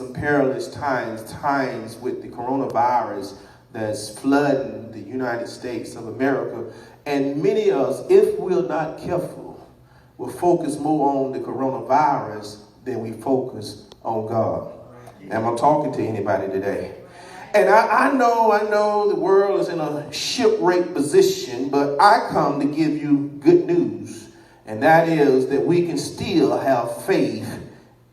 some perilous times with the coronavirus that's flooding the United States of America. And many of us, if we're not careful, will focus more on the coronavirus than we focus on God. Am I talking to anybody today? And I know the world is in a shipwreck position, but I come to give you good news. And that is that we can still have faith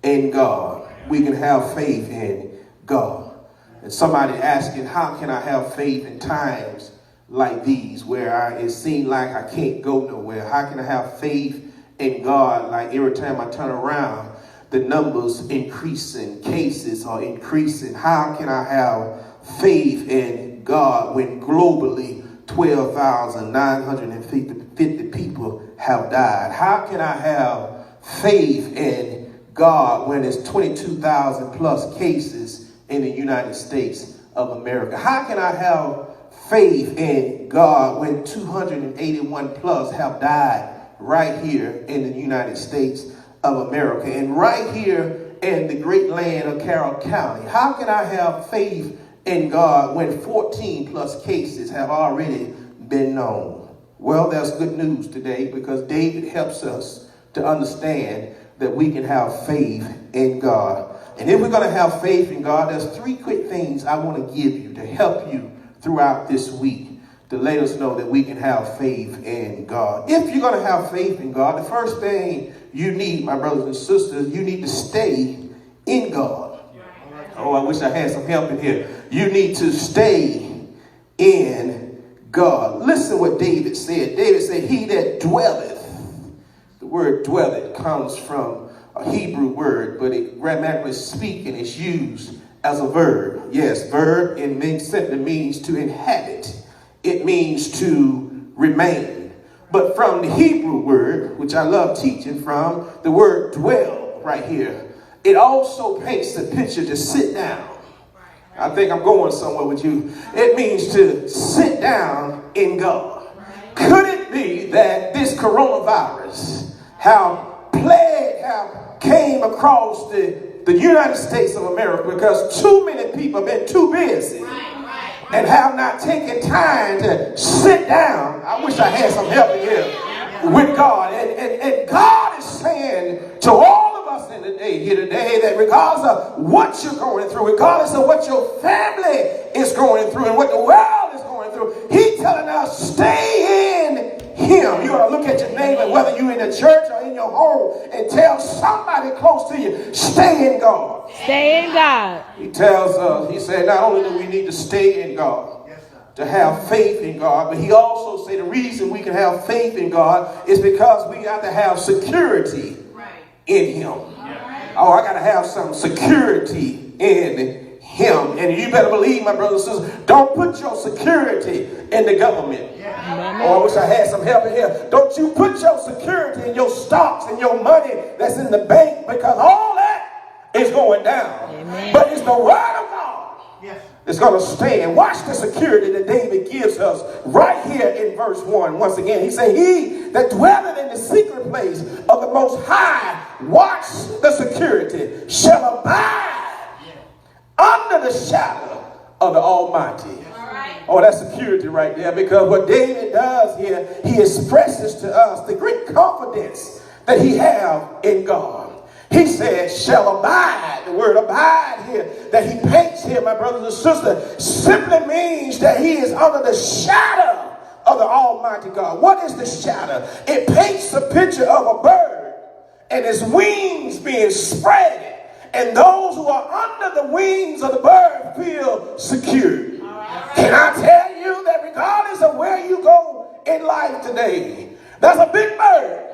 in God. We can have faith in God. And somebody asking, how can I have faith in times like these where it seems like I can't go nowhere? How can I have faith in God like every time I turn around, the numbers increasing, cases are increasing? How can I have faith in God when globally 12,950 people have died? How can I have faith in God when it's 22,000 plus cases in the United States of America? How can I have faith in God when 281 plus have died right here in the United States of America and right here in the great land of Carroll County? How can I have faith in God when 14 plus cases have already been known? Well, there's good news today, because David helps us to understand that we can have faith in God. And if we're going to have faith in God, there's three quick things I want to give you to help you throughout this week to let us know that we can have faith in God. If you're going to have faith in God, the first thing you need, my brothers and sisters, you need to stay in God. Oh, I wish I had some help in here. You need to stay in God. Listen what David said. David said, he that dwelleth. The word dwelleth comes from a Hebrew word, but it grammatically speaking is used as a verb. Yes, verb simply means to inhabit. It means to remain. But from the Hebrew word, which I love teaching from, the word dwell right here, it also paints the picture to sit down. I think I'm going somewhere with you. It means to sit down in God. Could it be that this coronavirus came across the United States of America because too many people have been too busy and have not taken time to sit down? I wish I had some help here with God. And God is saying to all of us in the day here today that regardless of what you're going through, regardless of what your family is going through and what the world is going through, he's telling us, stay in him. You ought to look at your neighbor, whether you're in the church or in your home, and tell somebody close to you, stay in God. Stay in God. He tells us, he said, not only do we need to stay in God, to have faith in God, but he also said the reason we can have faith in God is because we got to have security in him. Oh, I got to have some security in him. And you better believe, my brothers and sisters, don't put your security in the government. Oh, I wish I had some help in here. Don't you put your security in your stocks and your money that's in the bank, because all that is going down. Amen. But it's the word of God that's going to stand. Watch the security that David gives us right here in verse 1. Once again, he said, he that dwelleth in the secret place of the Most High, watch the security, shall abide under the shadow of the Almighty. Oh, that's security right there, because what David does here, he expresses to us the great confidence that he have in God. He says, shall abide. The word abide here that he paints here, my brothers and sisters, simply means that he is under the shadow of the Almighty God. What is the shadow? It paints a picture of a bird and his wings being spread. And those who are under the wings of the bird feel secure. Can I tell you that regardless of where you go in life today, there's a big bird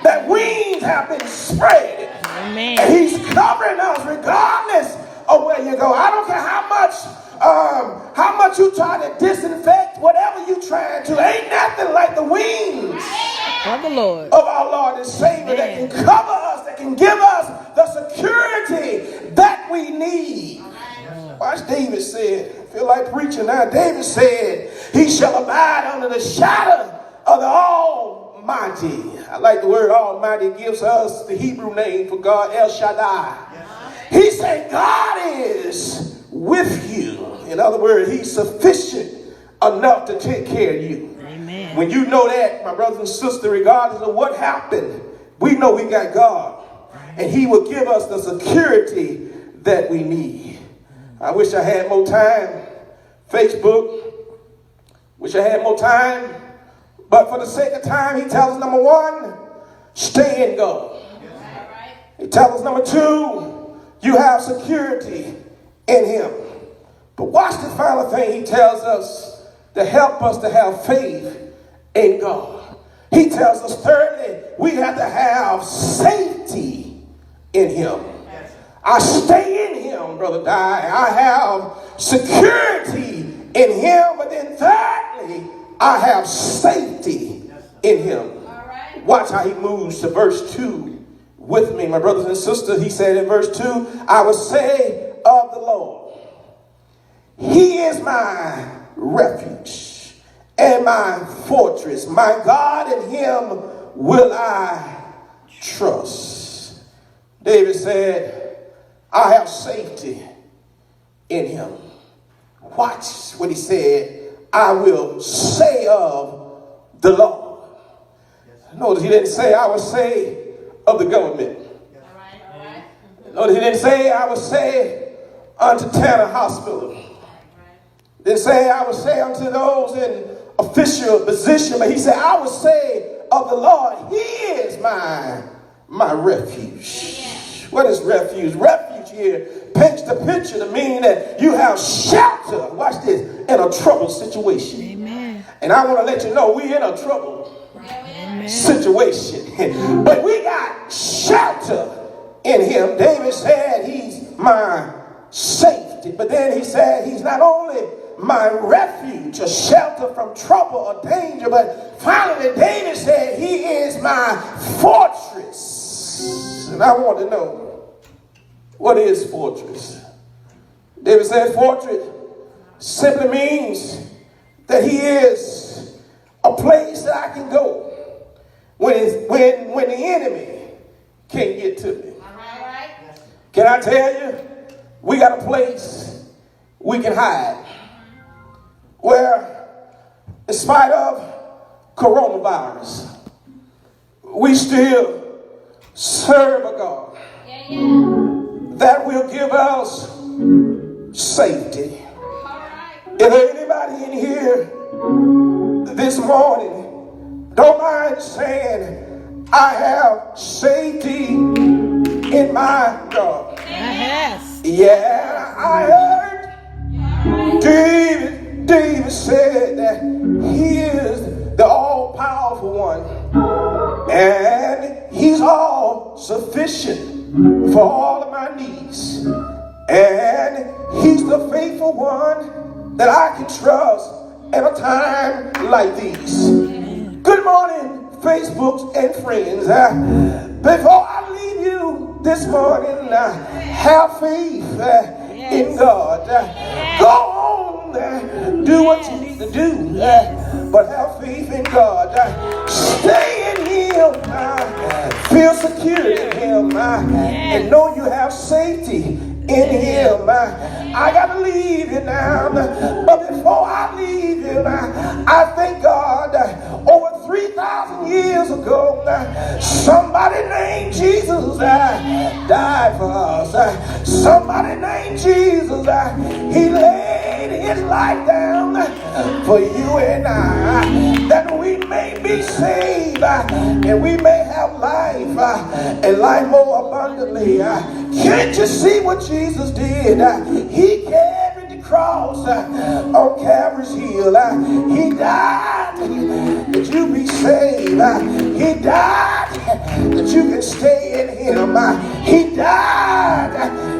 that wings have been spread. Amen. And he's covering us regardless of where you go. I don't care how much you try to disinfect, whatever you try to, ain't nothing like the wings of the Lord, of our Lord and Savior, that can cover us, that can give us the security that we need. Watch, David said, I feel like preaching now. David said, he shall abide under the shadow of the Almighty. I like the word Almighty. It gives us the Hebrew name for God, El Shaddai. He said said, God is with you. In other words, he's sufficient enough to take care of you. Amen. When you know that, my brothers and sisters, regardless of what happened, we know we got God. And he will give us the security that we need. I wish I had more time. Facebook. Wish I had more time. But for the sake of time, he tells us, number one, stay in God. He tells us, number two, you have security in him. But watch the final thing he tells us to help us to have faith in God. He tells us, thirdly, we have to have safety in him. I stay in him, Brother Dye. I have security in him. But then thirdly, I have safety in him. Watch how he moves to verse 2 with me, my brothers and sisters. He said in verse 2, I will say of the Lord, he is my refuge and my fortress. My God, in him will I trust. David said, I have safety in him. Watch what he said. I will say of the Lord. Notice he didn't say, I will say of the government. Notice he didn't say, I will say unto Tanner Hospital. Didn't say, I will say unto those in official position. But he said, I will say of the Lord, he is my refuge. What is refuge? Refuge here paints the picture to mean that you have shelter. Watch this, in a troubled situation. Amen. And I want to let you know we're in a troubled situation. But we got shelter in him. David said he's my safety. But then he said he's not only my refuge, a shelter from trouble or danger, but finally David said he is my fortress. And I want to know, what is fortress? David said fortress simply means that he is a place that I can go when the enemy can't get to me. Can I tell you, we got a place we can hide where, in spite of coronavirus, we still serve a God that will give us safety. Is there anybody in here this morning don't mind saying, I have safety in my God? Yes. Yeah, I heard David said that he is the all-powerful one, and he's all sufficient for all of my needs, and he's the faithful one that I can trust in a time like these. Good morning, Facebook and friends. Before I leave you this morning, have faith in God. Go on, do what you need to do, but have faith in God. Stay in him, feel secure in him, and know you have safety in him. I gotta leave you now, but before I leave you, I thank God over 3,000 years ago, somebody named Jesus died for us. Somebody named Jesus, he laid his life down for you and I, that we may be saved and we may have life and life more abundantly. Can't you see what Jesus did? He carried the cross on Calvary's hill. He died that you be saved. He died that you can stay in him. He died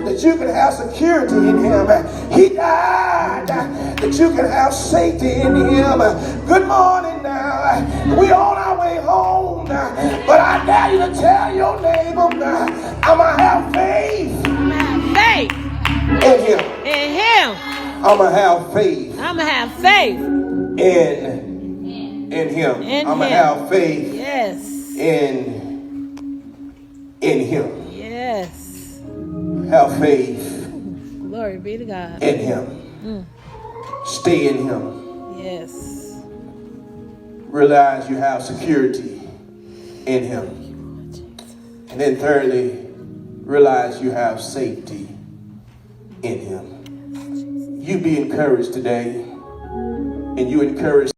that you can have security in him. He died that you can have safety in him. Good morning now. We on our way home, but I dare you to tell your neighbor, I'm going to have faith Faith in him. in him. I'm going to have faith I'm going to have faith in him. in I'm going to him. have faith Yes. in him. Yes. Have faith Glory be to God. in him. Stay in him. Yes. Realize you have security in him. And then thirdly, realize you have safety in him. You be encouraged today, and you encourage